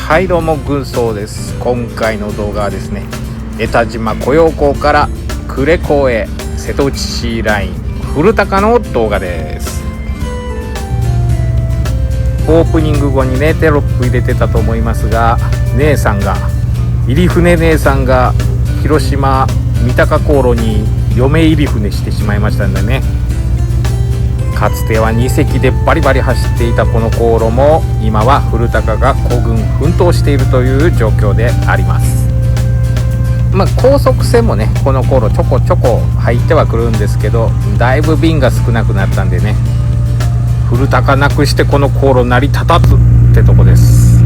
はいどうも軍曹です。今回の動画はですね、江田島湖陽港から呉港へ瀬戸内シーライン古高の動画です。オープニング後にねテロップ入れてたと思いますが、入船姉さんが広島三鷹航路に嫁入り船してしまいましたんでね、かつては2隻でバリバリ走っていたこの航路も今は古高が孤軍奮闘しているという状況であります。高速船もねこの航路ちょこちょこ入ってはくるんですけど、だいぶ便が少なくなったんでね、古高なくしてこの航路成り立たずってとこです。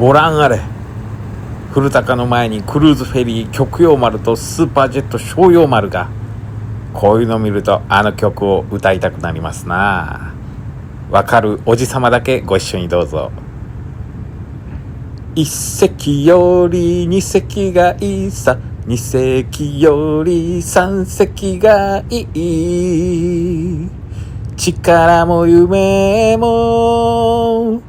ご覧あれ、古高の前にクルーズフェリー極陽丸とスーパージェット商用丸が、こういうの見るとあの曲を歌いたくなりますな。わかるおじさまだけご一緒にどうぞ。一隻より二隻がいいさ、二隻より三隻がいい、力も夢も